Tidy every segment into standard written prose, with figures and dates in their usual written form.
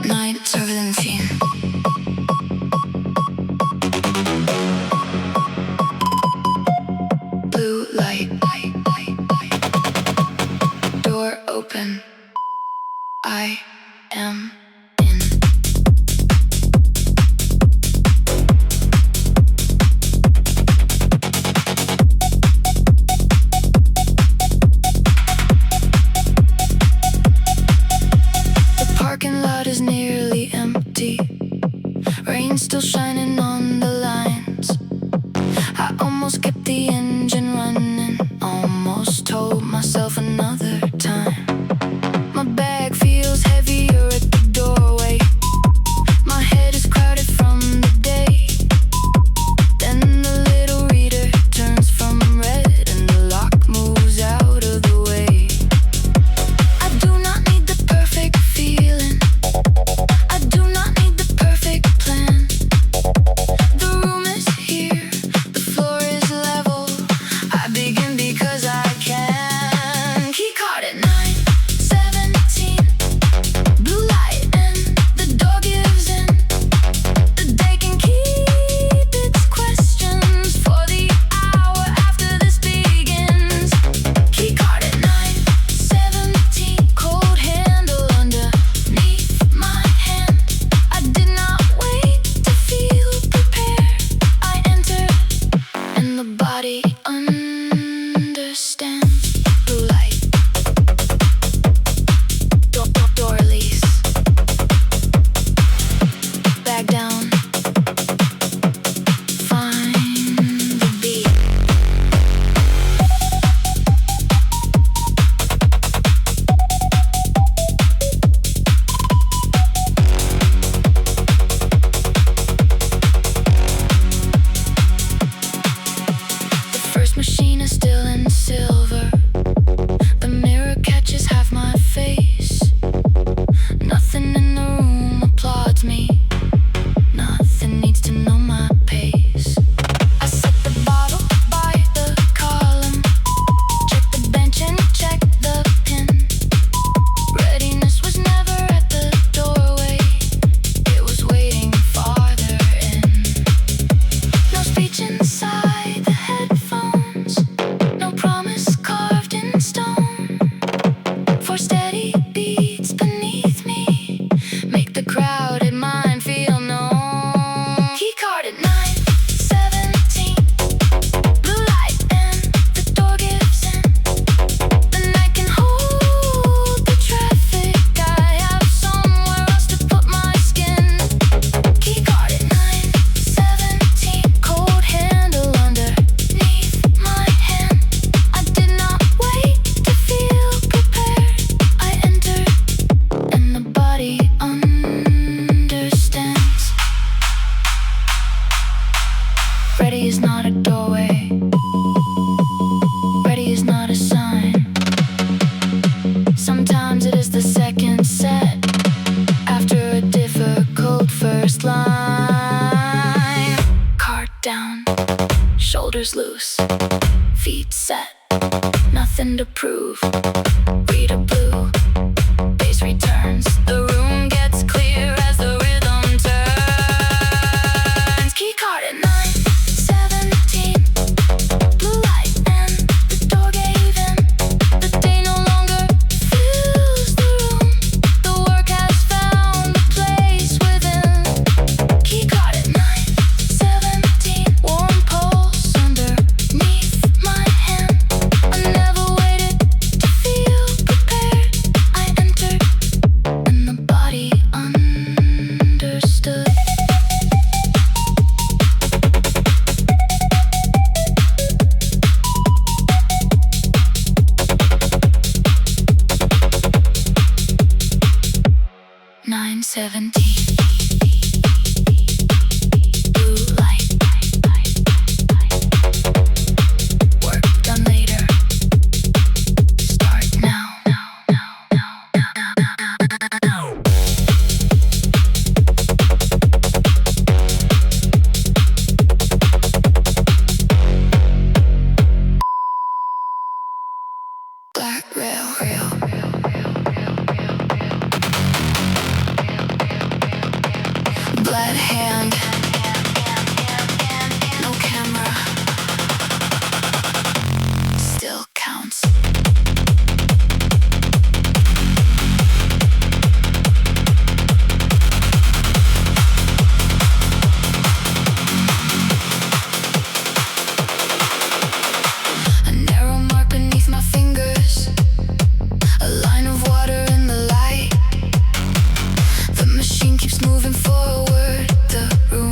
Night Turbulency. Blue light. Door open. I am in. The parking lot is nearly empty. Rain still shining on the lines. I almost kept the engine running. Almost told myself another time. My bag feels heavier at the doorway. My head is crowded from the day. Then the little reader turns from red and the lock moves out of the way. I do not need the perfect feeling. I do not need the perfect plan. The room is here, the floor is level. I begin because I can. Keycard at 9:17. Blue light and the door gives in. The day can keep its questions for the hour after this begins. Keycard at 9:17. Cold handle underneath my hand. I did not wait to feel prepared. I enter and the body understands. Blue light. Door release. Back down. Find the beat. The first machine is still in silver. The mirror catches half my face. Nothing in the room applauds me. Nothing needs to know my pace. I set the bottle by the column. Check the bench and check the pin. Readiness was never at the doorway. It was waiting farther in. No speech inside the headphones. No promise carved in stone. For steady beats beneath me. Make the crowded mind feel known. Keycard at 9:17. Blue light and the door gives in. The night can hold the traffic. I have somewhere else to put my skin. Keycard at 9:17. Cold handle underneath my hand. I did not wait to feel prepared. I entered and the body understands. Ready is not a doorway. Ready is not a sign. Sometimes it is the second set after a difficult first line. Cart down, shoulders loose, feet set, nothing to prove. Reader blue, bass returns. The room gets clear as the rhythm turns. Keycard at 9:17. Blue light and the door gave in. The day no longer fills the room. The work has found a place within. Keycard at 9:17. Warm pulse underneath my hand. I never waited to feel prepared. I entered and the body understood. Nine 17. Blue light. Work done later. Start now. Black rail. hand. No camera. Still counts. A narrow mark beneath my fingers. A line of water in the light. The machine keeps moving forward. The room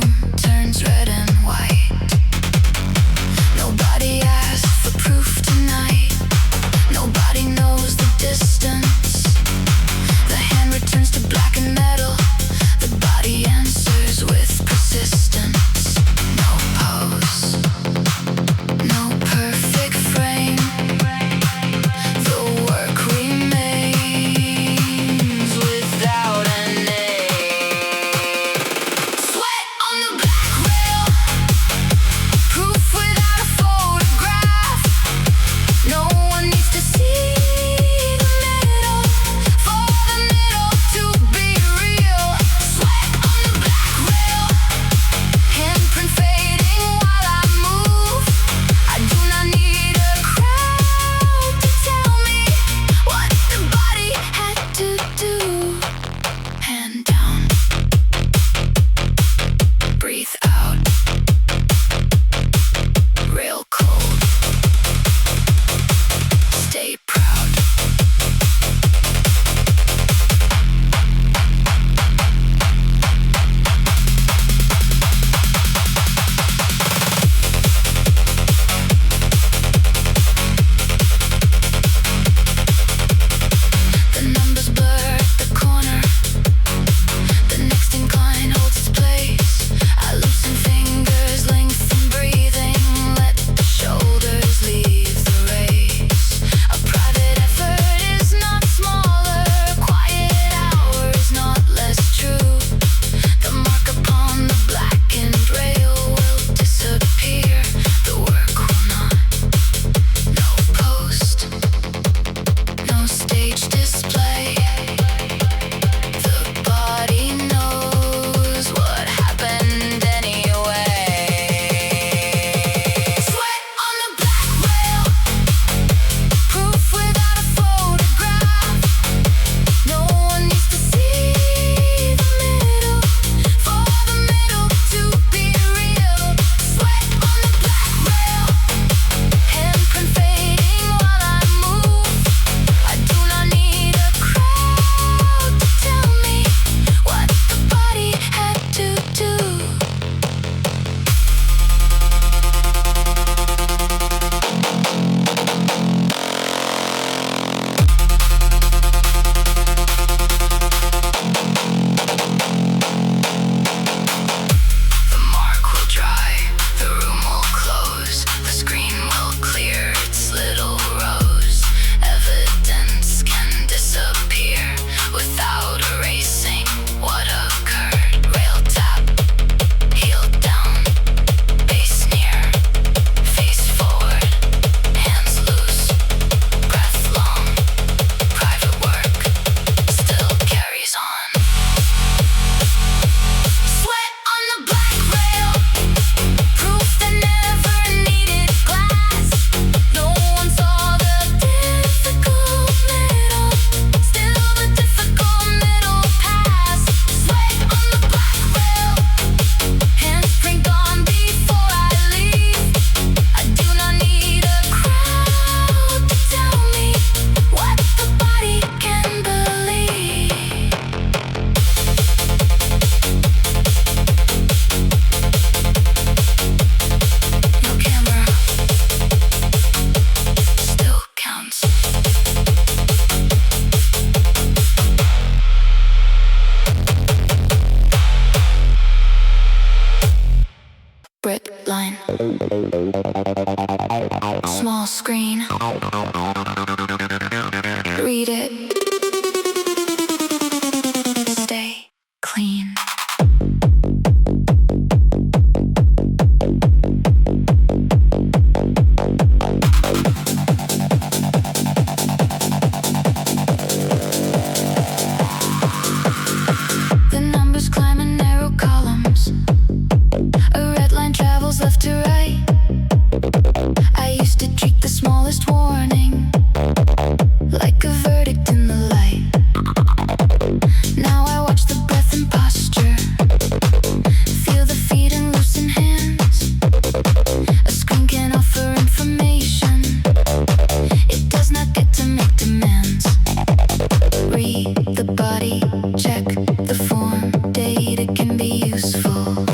Read the body, check the form. Data can be useful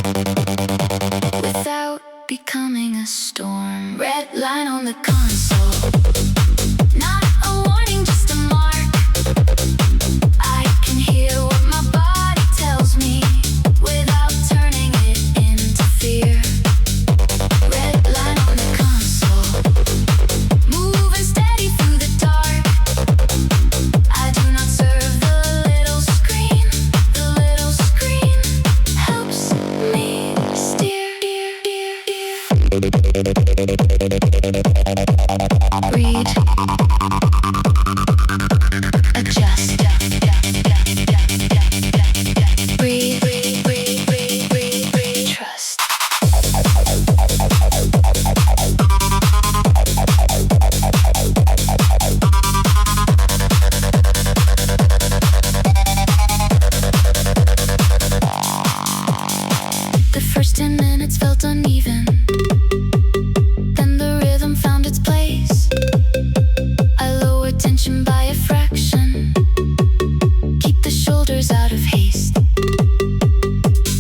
without becoming a storm. Red line on the console, not a warning, just a mark. I can hear what my body tells me without turning it into fear. Red line on the console, moving steady through the dark. I do not serve the little screen. The little screen helps me steer. Read, adjust, breathe, trust. The first 10 minutes felt uneven. Then the rhythm found its place. I lowered tension by a fraction. Keep the shoulders out of haste.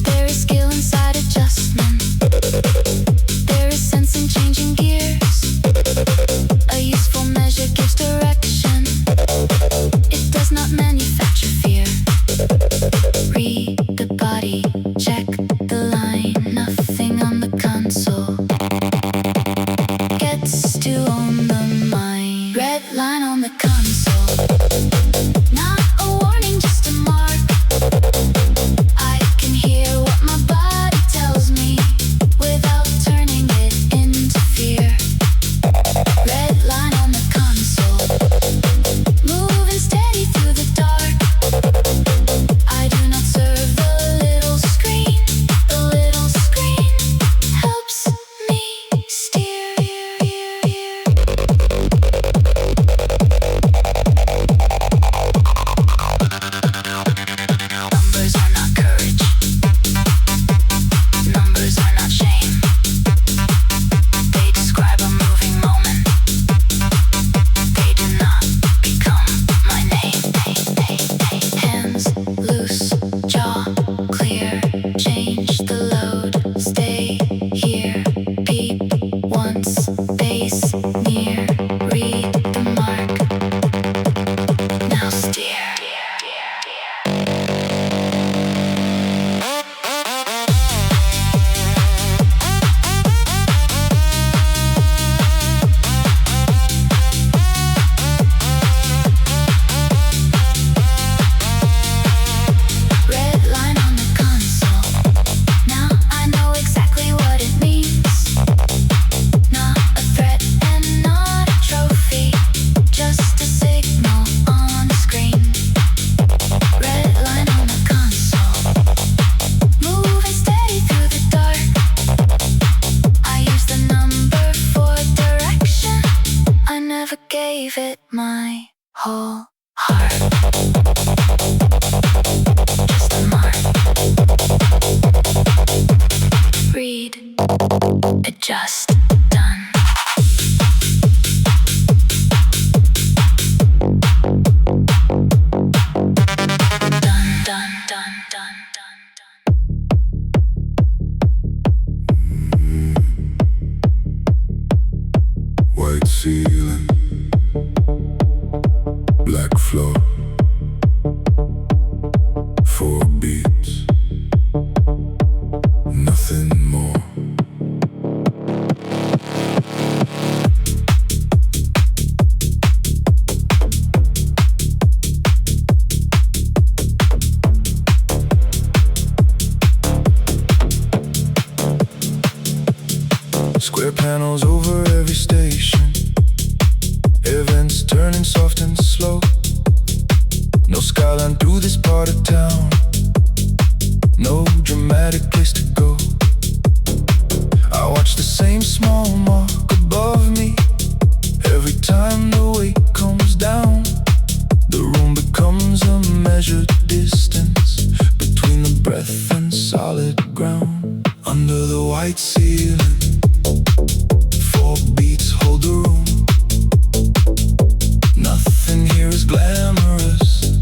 There is skill inside adjustment. There is sense in changing gears. A useful measure gives direction. It does not manufacture fear. Read the body, check the line. Nothing on the console gets to own the mind. Red line on the console, not a warning, just a mark. I can hear what my body tells me without turning it into fear. Red line on the console, moving steady through the dark. I do not serve the little screen. The little screen helps me steer. Numbers are not courage. Numbers are not shame. They describe a moving moment. They do not become my name. Hands loose, jaw clear. Change the load. Stay here. Beep once. Base near. Read the mark. Now steer. Red line on the console. Now I know exactly what it means. Not a threat and not a trophy, just a signal on the screen. Red line on the console, moving steady through the dark. I use the number for direction. I never gave it my whole heart. Just a mark. Read, adjust, done. Done. White ceiling, black floor, 4 beats, nothing more. Square panels over every station. Events turning soft and slow. No skyline through this part of town. No dramatic place to go. I watch the same small mark above me. Every time the weight comes down, the room becomes a measured distance between the breath and solid ground. Under the white ceiling, 4 beats hold the room. Nothing here is glamorous.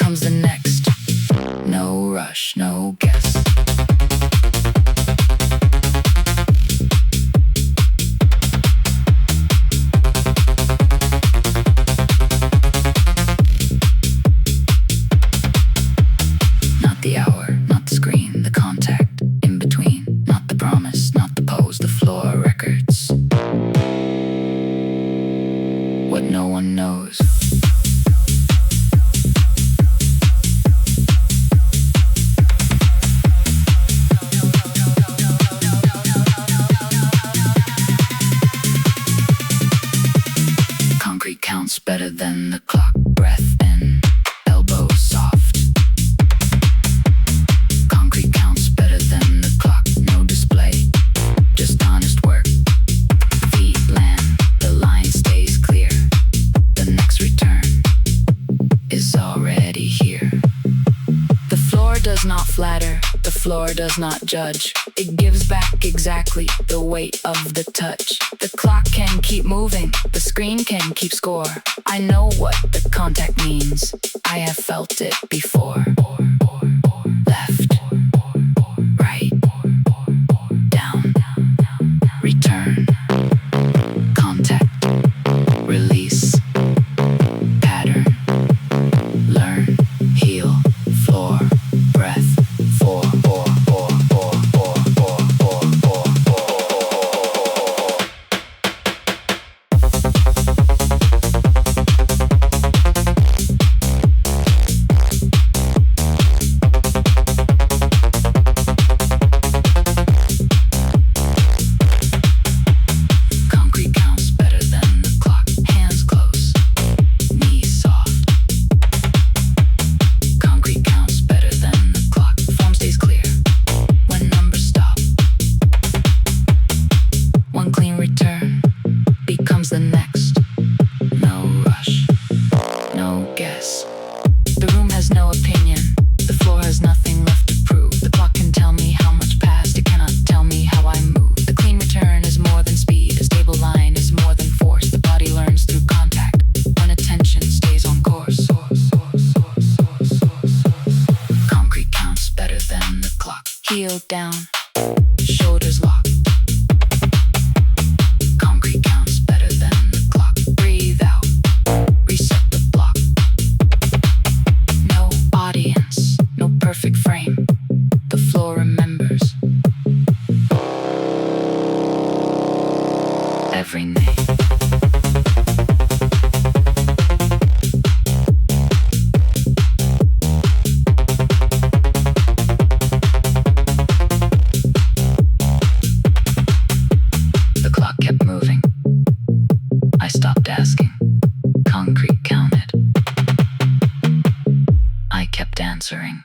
becomes the next. No rush, no guess. Not the hour, not the screen, the contact in between. Not the promise, not the pose, the floor records what no one knows. Concrete counts better than the clock. Breath in, elbows soft. Concrete counts better than the clock. No display, just honest work. Feet land, the line stays clear. The next return is already here. The floor does not flatter, the floor does not judge. It gives back exactly the weight of the touch. The clock can keep moving, the screen can keep score. I know what the contact means, I have felt it before. Left, right, down, return, contact, release, pattern, learn, heal, floor, breath, four. Concrete counts better than the clock. Hands close, knees soft. Concrete counts better than the clock. Form stays clear when numbers stop. One clean return becomes the next. No rush, no guess. The room has no opinion. The floor has nothing left to prove. The clock can tell me how much passed. It cannot tell me how I move. The clean return is more than speed. A stable line is more than force. The body learns through contact when attention stays on course. Concrete counts better than the clock. Heel down, shoulders locked. Concrete counts better than the clock. Breathe out, reset the block. No audience, no perfect frame. The floor remembers every name. The clock kept moving. I stopped asking. Concrete counted. I kept answering.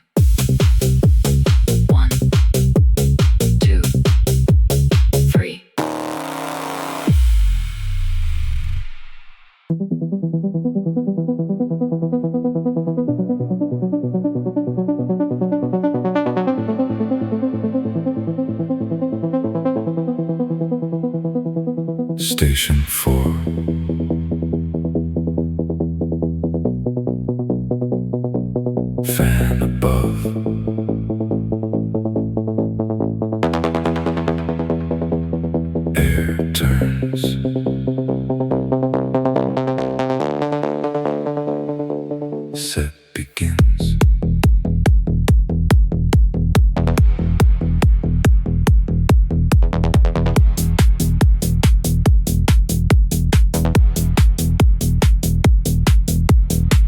1, 2, 3. Station 4. Fan above. Air turns. Set begins.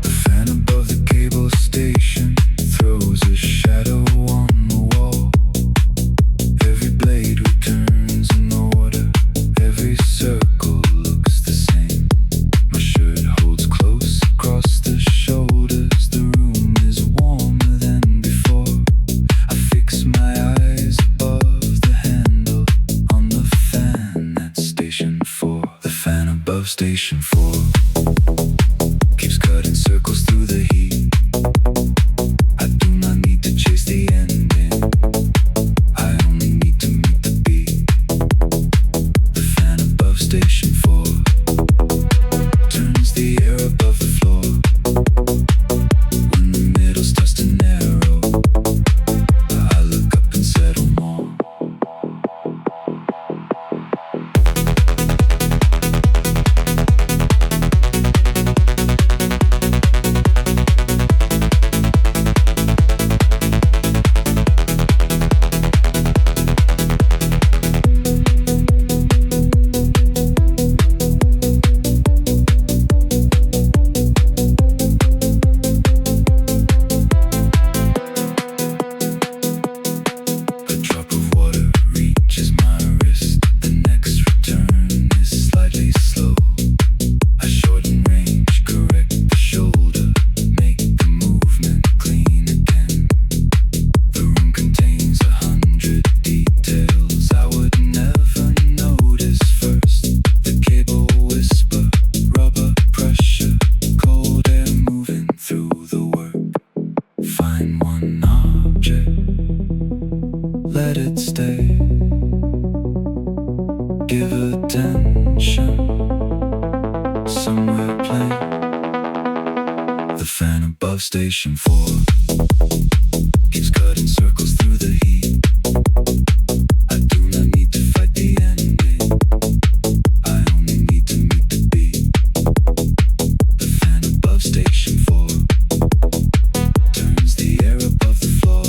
The fan above the cable station throws a shadow on the wall. Every blade returns in order. Every circle looks the same. My shirt holds close across the shoulders. The room is warmer than before. I fix my eyes above the handle on the fan at Station 4. The fan above Station 4 keeps cutting circles through the heat. I do not need to chase the ending. I only need to meet the beat. The fan above Station 4 turns the air above the floor. When the Station 4 keeps cutting circles through the heat. I do not need to fight the ending, I only need to meet the beat. The fan above Station 4 turns the air above the floor.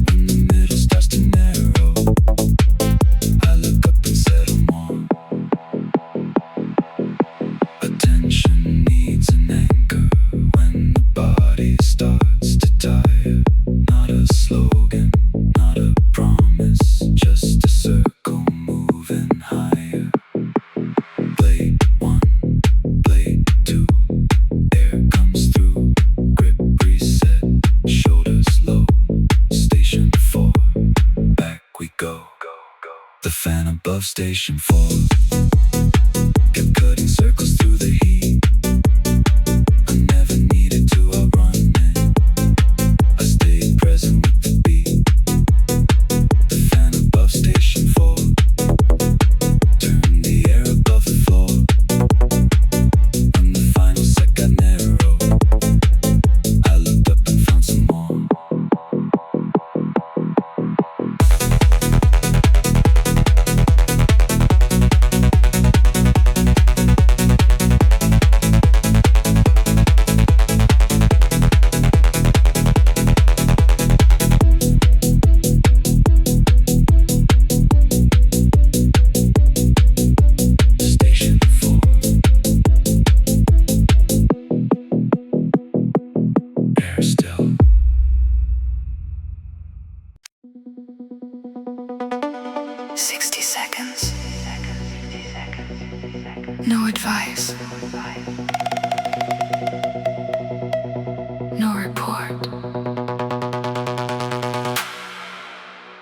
When the middle starts to narrow, I look up and settle more. Attention needs an anchor when the body starts to tire. Not a slogan, not a promise, just a circle moving higher. Blade 1, blade 2, air comes through. Grip reset, shoulders low. Station 4, back we go. The fan above Station 4 kept cutting circles through the heat. I never needed to outrun it, I stayed present with the beat. The fan above Station 4 turned the air above the floor. When the final set got narrow, I looked up and found some more. Station 4, air still. Seconds. No advice. No report.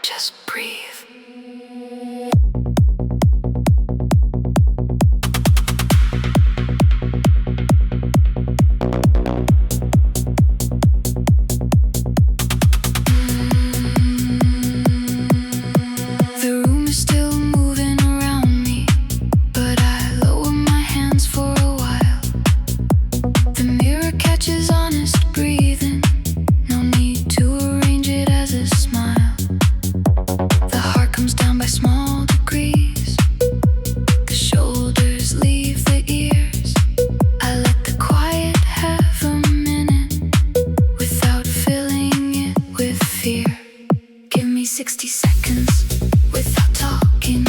Just breathe. The room is still moving around me, but I lower my hands for a while. The mirror catches honest breathing, no need to arrange it as a smile. The heart comes down by small degrees, the shoulders leave the ears. I let the quiet have a minute without filling it with fear. Give me 60 seconds without talking.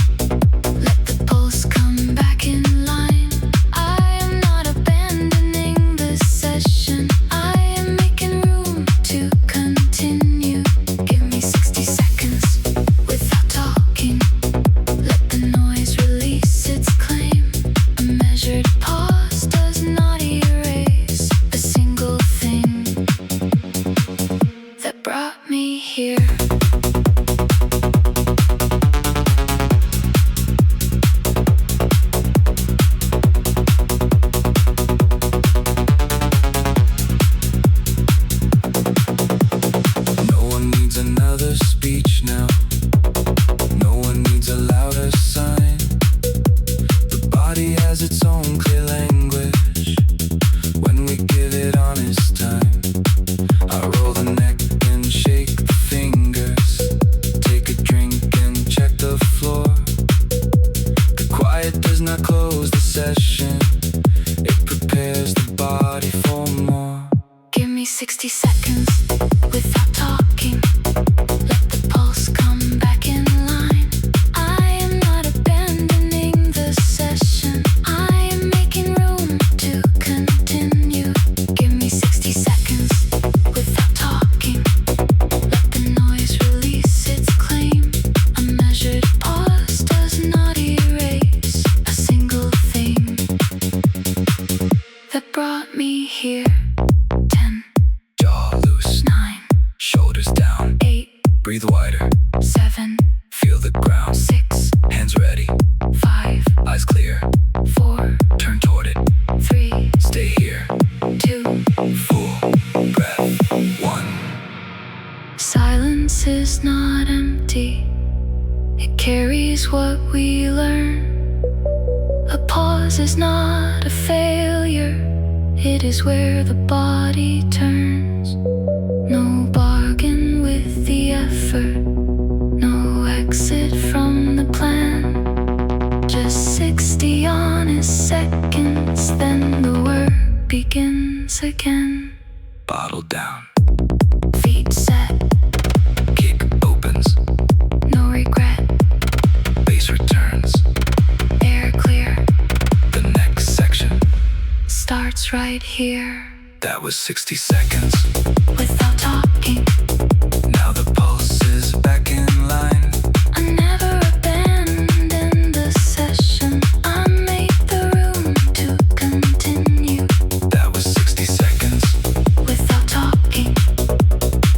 Let the pulse come back in line. I am not abandoning the session, I am making room to continue. Give me 60 seconds without talking. Let the noise release its claim. A measured pause does not erase a single thing that brought me here. No one needs another speech now. No one needs a louder sign. The body has its own clear language when we give it honest time. I roll the neck and shake the fingers. Take a drink and check the floor. The quiet does not close the session, it prepares the body for more. Give me 60 seconds without talking. Let the pulse come back in line. I am not abandoning the session, I am making room to continue. Give me 60 seconds without talking. Let the noise release its claim. A measured pause does not erase a single thing that brought me here. 10, Jaw loose, 9, shoulders down, 8, breathe wider, 7, feel the ground. 6, Hands ready, 5, eyes clear, 4, turn toward it, 3, stay here. 2. Full breath, 1. Silence is not empty, it carries what we learn. A pause is not a failure, It is where the body turns. No bargain with the effort, no exit from the plan. Just 60 honest seconds, then the work begins again. Bottle down, Feet set, kick opens, no regret. bass returns. Air clear, The next section, starts right here. that was 60 seconds. Without talking, Now the pulse is back in line. I never abandoned the session. I made the room to continue. That was 60 seconds. Without talking,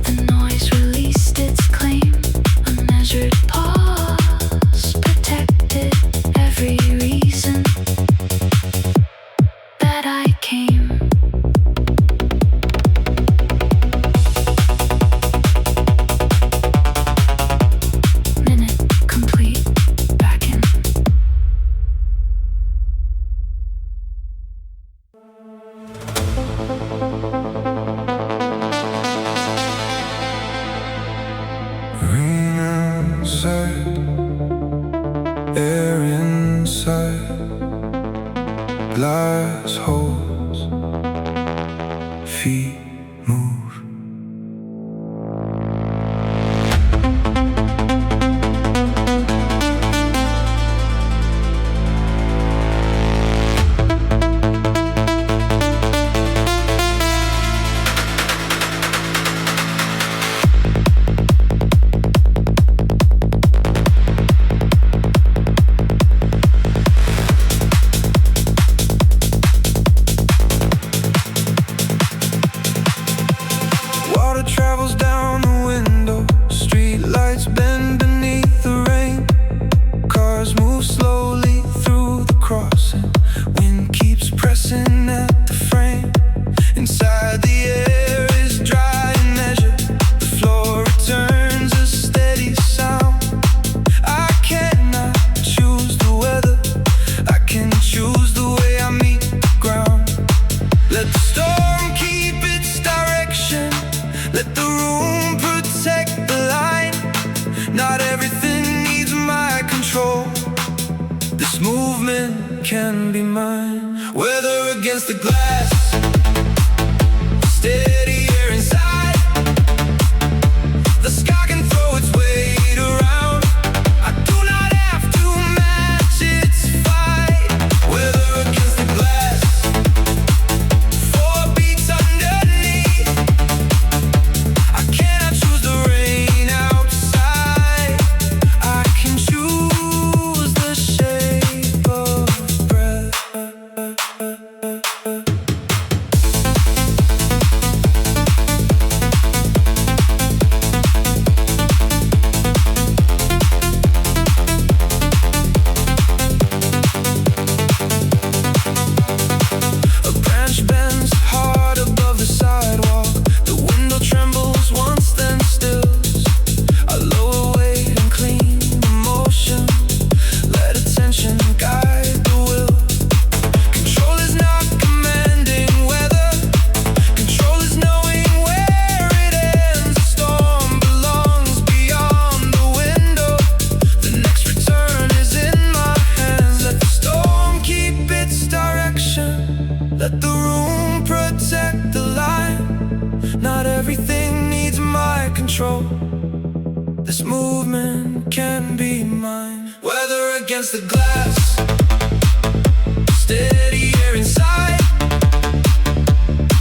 the noise released its claim. A measured pause protected every reason that I came. Minute complete. Back in. Rain outside, air inside, glass holes, feet move. Water travels down the window, street lights bend beneath the rain. Cars move slowly through the crossing, wind keeps pressing at the frame. Inside the air is dry and measured, the floor returns a steady sound. I cannot choose the weather, I can choose the way I meet the ground. Let the storm keep its direction, let the room protect the line. Not everything needs my control, this movement can be mine. Weather against the glass, steady air inside. The sky can throw its weight around, I do not have to match its fight. Weather against the glass, 4 beats underneath. I cannot choose the rain outside, I can choose the shape of breath. A branch bends hard above the sidewalk, the window trembles once then stills. I lower weight and clean emotion, let attention guide the will. Control is not commanding weather, control is knowing where it ends. The storm belongs beyond the window, the next return is in my hands. Let the storm keep its direction, let the room protect the line. Not everything needs my control, this movement can be mine. Weather against the glass, steady air inside.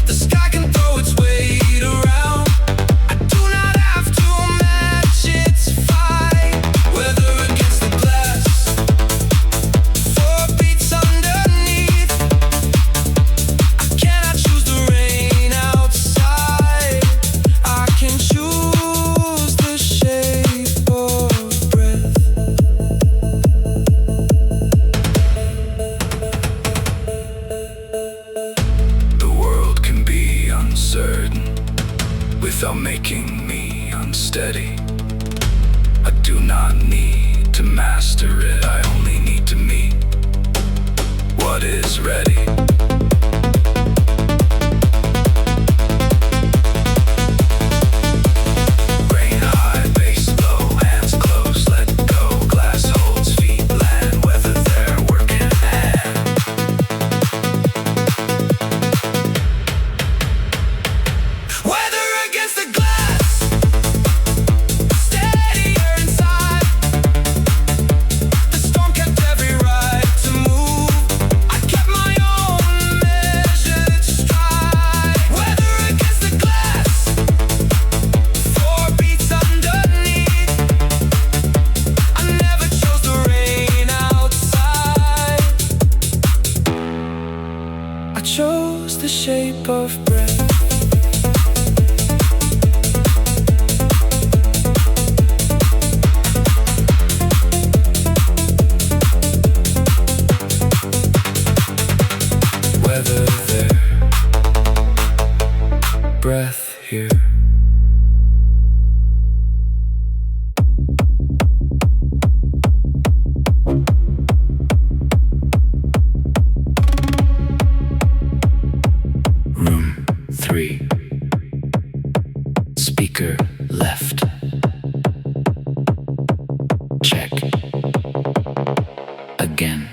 The sky can throw its weight around, I do not have to match its fight. Weather against the glass, 4 beats underneath. I cannot choose the rain outside, I can choose the shape of breath. The world can be uncertain without making me unsteady. I do not need to master it, I only need to meet what is ready. sip of breath. Whether their breath here. Room 3. Speaker left. Check. Again.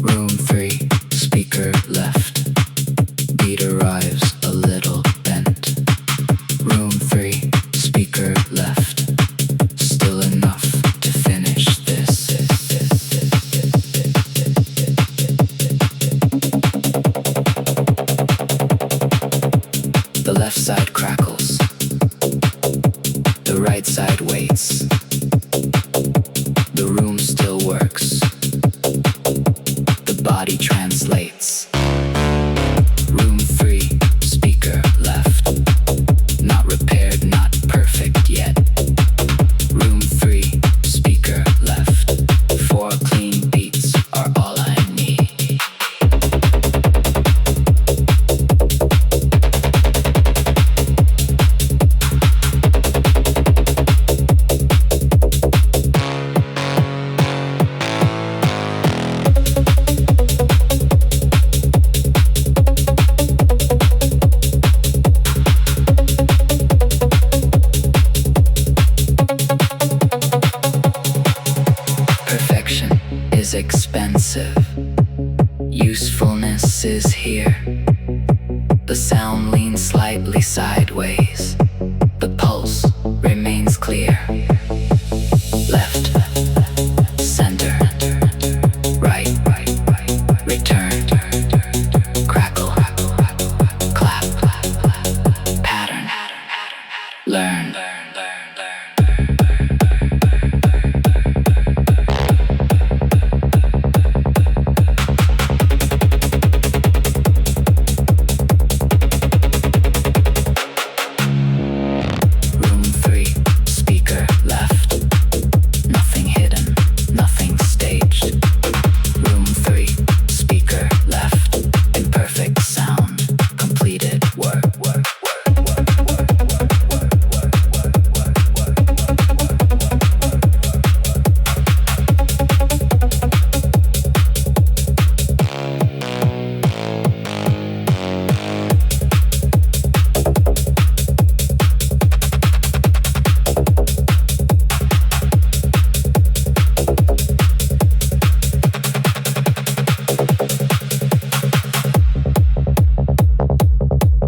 Room 3, speaker left. Beat arrives a little bent. Room 3, speaker left. Still enough to finish this. The left side crackles. The right side waits. The room still works. The body translates. Room 3, speaker left. Not repaired, not perfect yet. Room 3, speaker left. 4 clean beats are all I need. Perfection is expensive. Usefulness is here. The sound leans slightly sideways. The pulse remains clear. Left, center, right, return, crackle, clap, pattern, learn. Room 3, speaker left. Nothing hidden, nothing staged. Room 3, speaker left. Imperfect sound, completed work.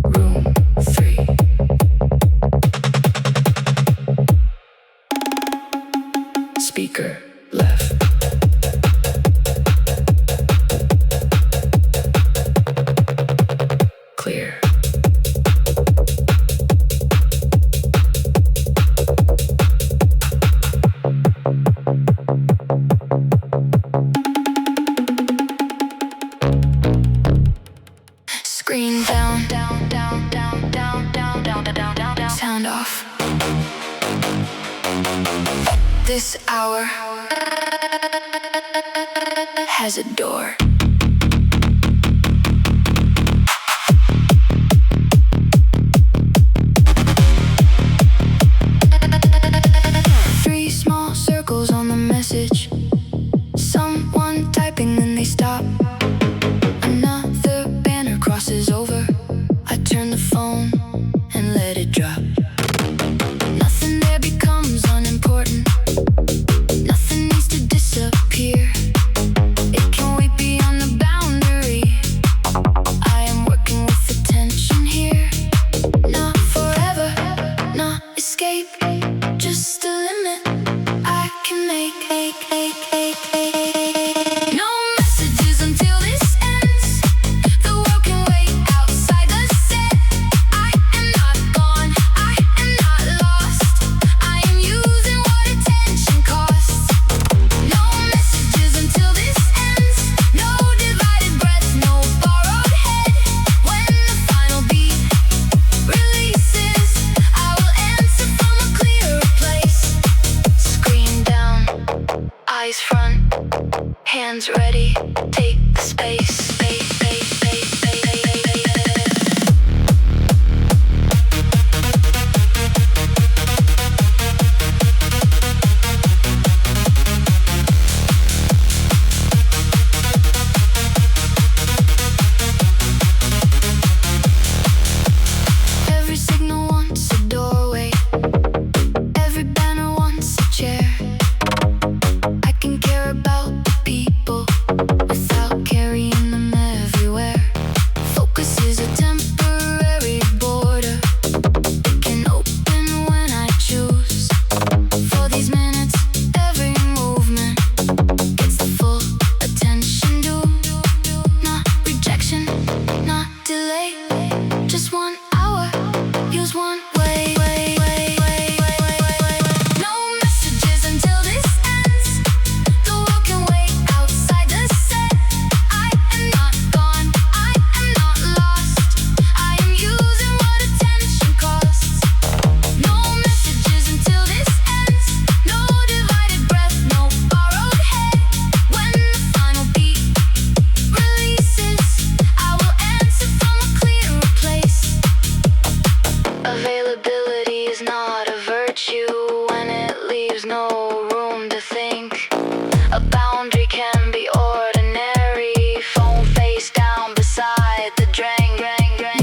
Room 3. Speaker left. Clear. Screen down, sound off. This hour has a door. Three small circles on the message. Someone typing, then they stop. Another banner crosses over. I turn the phone and let it drop. Nothing there becomes unimportant. Nothing needs to disappear. It can wait beyond eyes front, hands ready, take the space. Every signal wants a doorway, every banner wants a chair. I can care about the people without carrying them everywhere. Focus is a temporary border, it can open when I choose. For these minutes, every movement gets the full attention due. Not rejection, not delay, just 1 hour, use one way. No messages until this ends. The world can wait outside the set. I am not gone, I am not lost. I am using what attention costs. No messages until this ends. No divided breath, no borrowed head. When the final beat releases, I will answer from a clearer place. Availability is not a virtue when it leaves no room to think. A boundary can be ordinary. Phone face down beside the drain.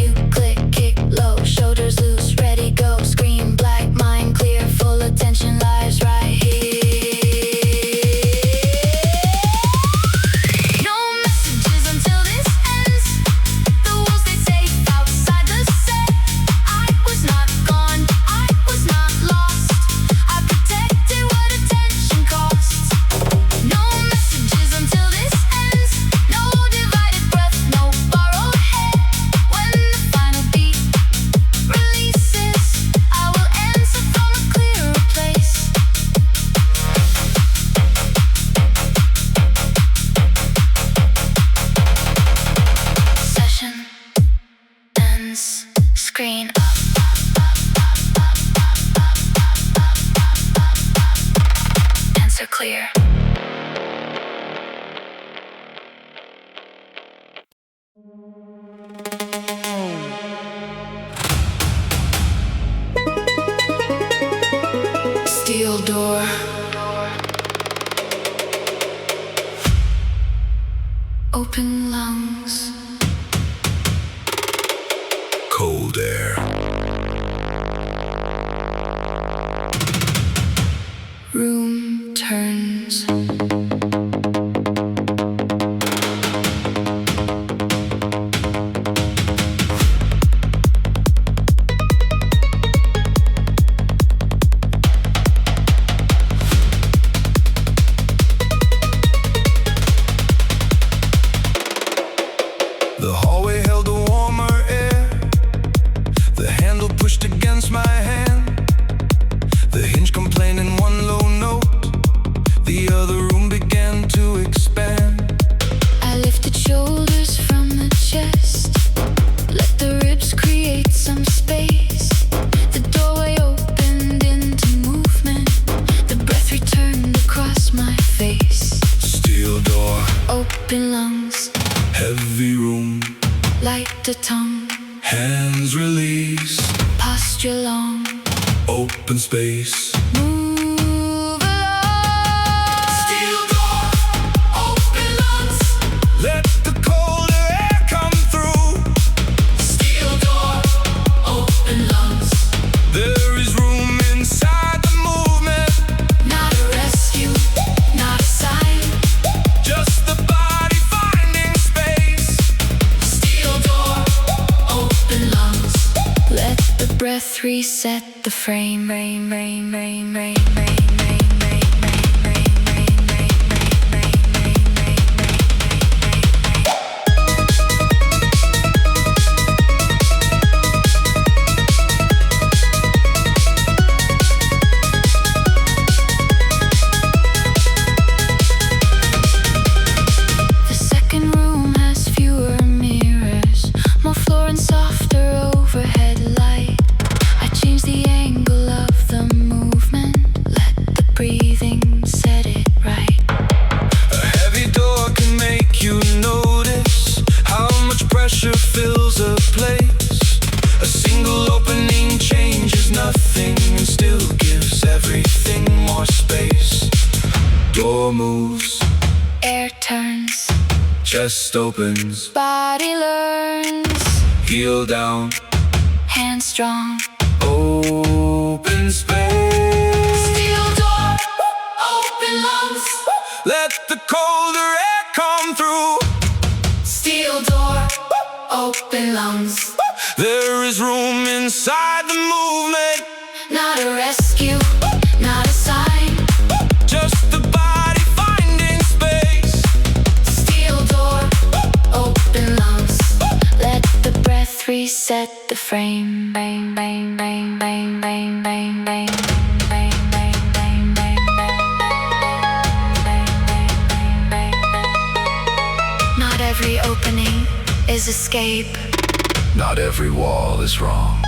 You click, kick low, shoulders loose, ready, go. Scream black, mind clear, full attention lies right here. No messages until this ends. The walls they safe outside the set. I was not gone, I was not lost. I protected what attention costs. No messages until this ends. No divided breath, no borrowed head. When the final beat releases, I will answer from a clearer place. Session ends. Screen up. Answer clear. Steel door. Open lungs. Cold air. Room turns. The hallway held a warmer air. The handle pushed against my hand. The hinge complained in one low note. The other room began to expand. I lifted shoulders from the chest. Let the ribs create some space. The doorway opened into movement. The breath returned across my face. Steel door. Open lungs, Heavy room. light the tongue. Hands release. Posture long, Open space. move along. Steel door. Open lungs. Let the colder air come through. Steel door, open lungs. There is room inside the movement. Not a rescue, not a sign. Just the body finding space. Steel door, open lungs. Let the breath reset the frame. The second room has fewer mirrors, more floor and softer overhead light. I changed the angle of the movement, let the breathing set it right. moves, Air turns, chest opens, body learns, heel down, hands strong. open space. Steel door, open lungs. Let the colder air come through. Steel door, open lungs. There is room inside the movement. Not a rescue, not a sign. Just the body finding space. Steel door, open lungs. Let the breath reset the frame. Bang, bang, bang, bang, bang, bang, bang, bang, bang, bang, bang, bang. Not every opening is escape. Not every wall is wrong.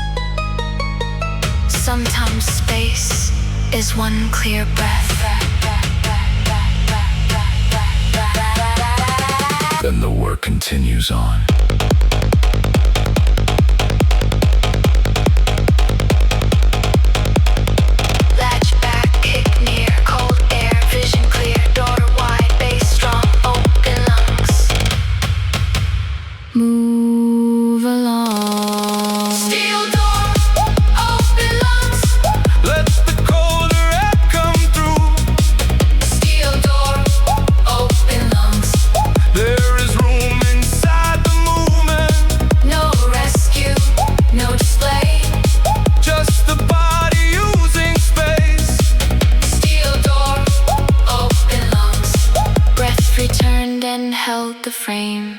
Sometimes space is one clear breath. Then the work continues on. Latch back, kick near, cold air, vision clear, door wide, base strong, open lungs. Move along. Steel door, open lungs. Let the colder air come through. Steel door, open lungs. There is room inside the movement. No rescue, no display. Just the body using space. Steel door, open lungs. Breath returned and held the frame.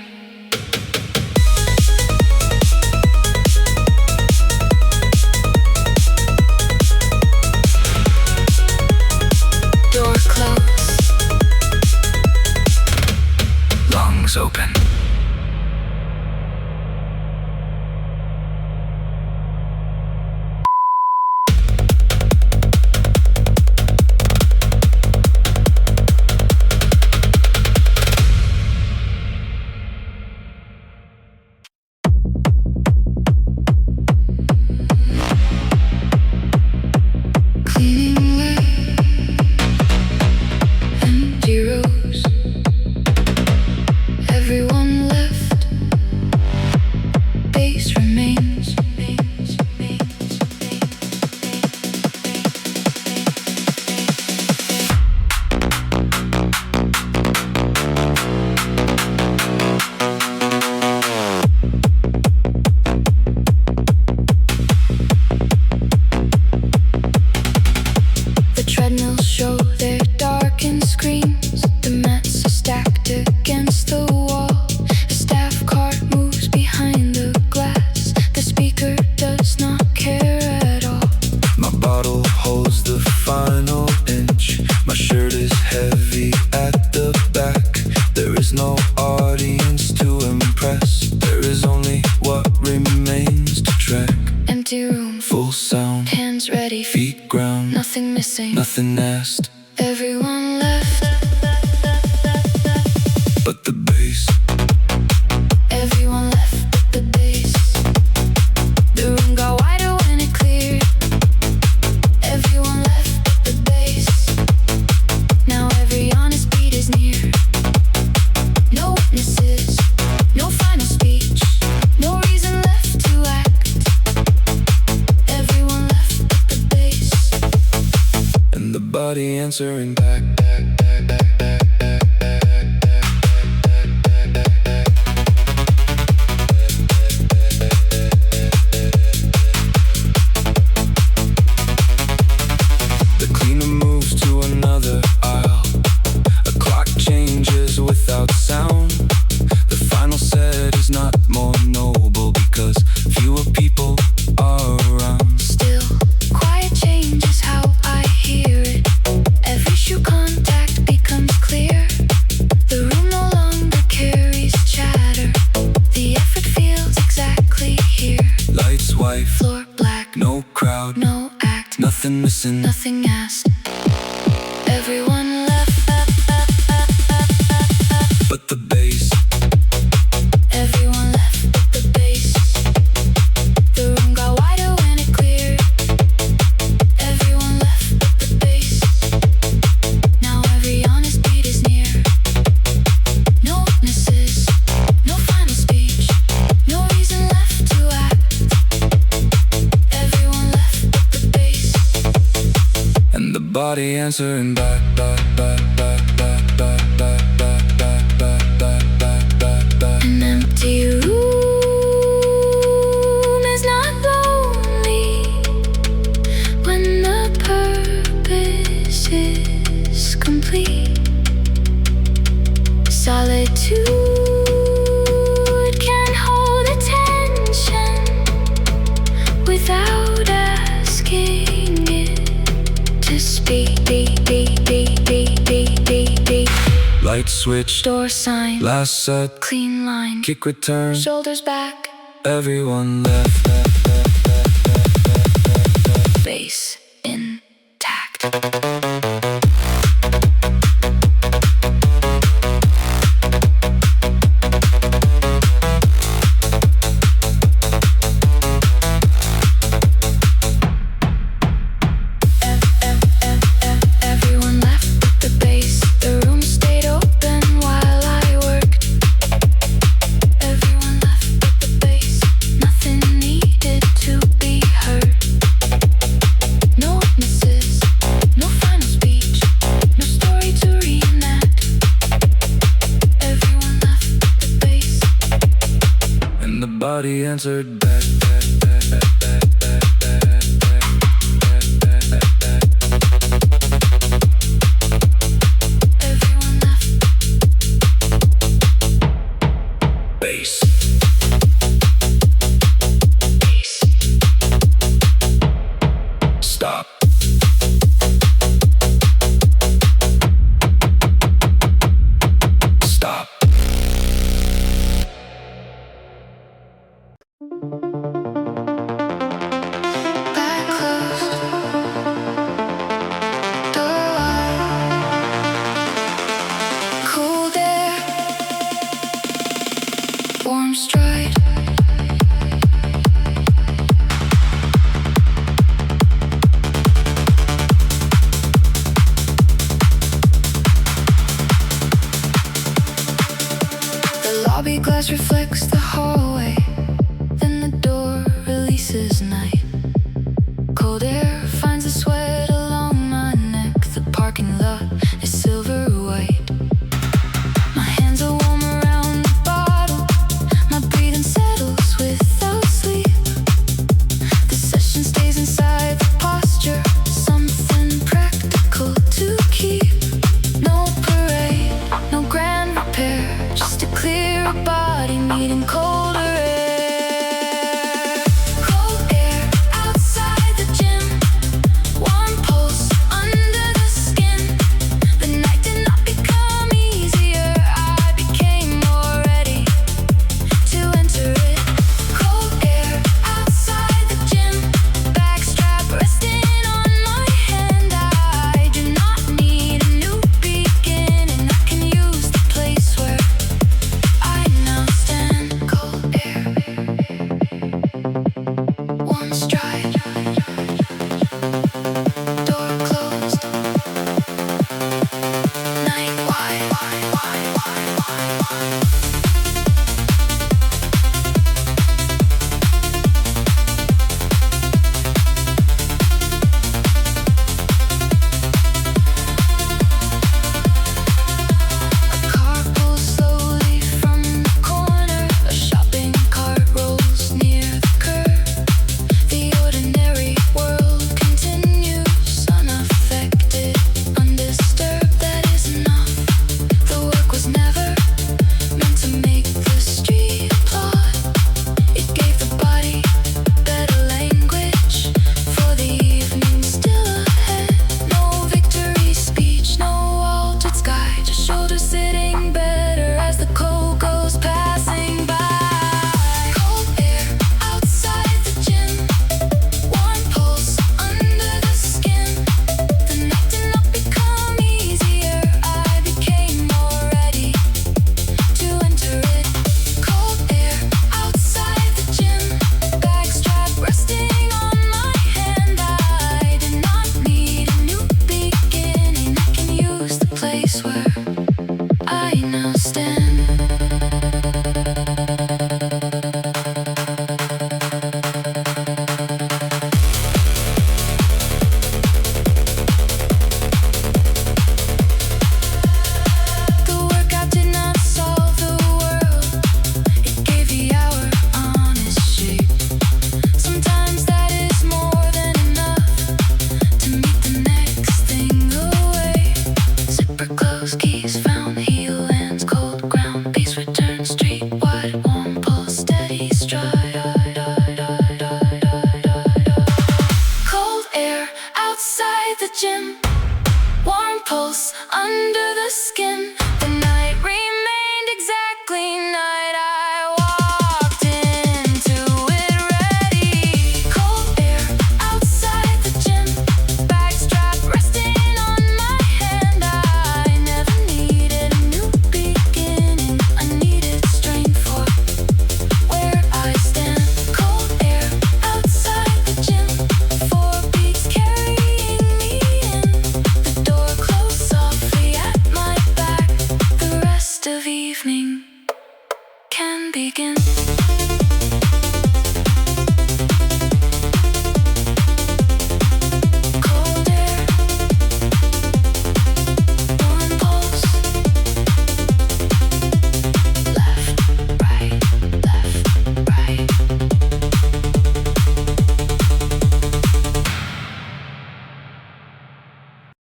Door closed. Lungs open. Cleaning empty rows. Everyone left. Base remains. The treadmills show their darkened screens. The mats are stacked against the wall. The staff cart moves behind the glass. The speaker does not care at all. My bottle holds the final inch. My shirt is heavy at the back. There is no audience to impress. There is only what remains to track. Empty room, Full sound, hands ready, feet ground, nothing missing. nothing asked. Everyone left. But the bass, Everyone left but the base. The room got wider when it cleared. Everyone left but the base. Now every honest beat is near. No witnesses, no final speech, no reason left to act. Everyone left but the base. and the body answering back. The cleaner moves to another aisle. A clock changes without sound. The final set is not more noble because fewer people are around. Still, quiet changes how I hear it. Every shoe contact becomes clear. The room no longer carries chatter. The effort feels exactly here. Lights white, Floor black, no crowd, no act, nothing missing. nothing asked. Everyone body answering back, back, back, back, back, back, back, back, back, back, back, back, back, back. An empty room is not lonely when the purpose is complete. Solitude can hold attention without asking it to speak. Light switch, Door sign, last set, clean line, kick return, shoulders back, everyone left. base intact. Everyone left the base. The room stayed open while I worked. Everyone left the base. Nothing needed to be heard. No witnesses, no final speech, no story to reenact. Everyone left the base. And the body answered back, back, back, back, back, back, back, back, back, back, back. Everyone left. Bass. Stop. Stop. Back closed, door wide, cold air, warm stride. The lobby glass reflects the hallway. Then the door releases night. Cold air finds a sweat along my neck. The parking lot is silver white. My hands are warm around the bottle. My breathing settles without sleep. The session stays inside the posture. Something practical to keep. No parade, no grand repair. Just a clearer body needing colder air. Cold air outside the gym. Warm pulse under the skin. pulse under the skin.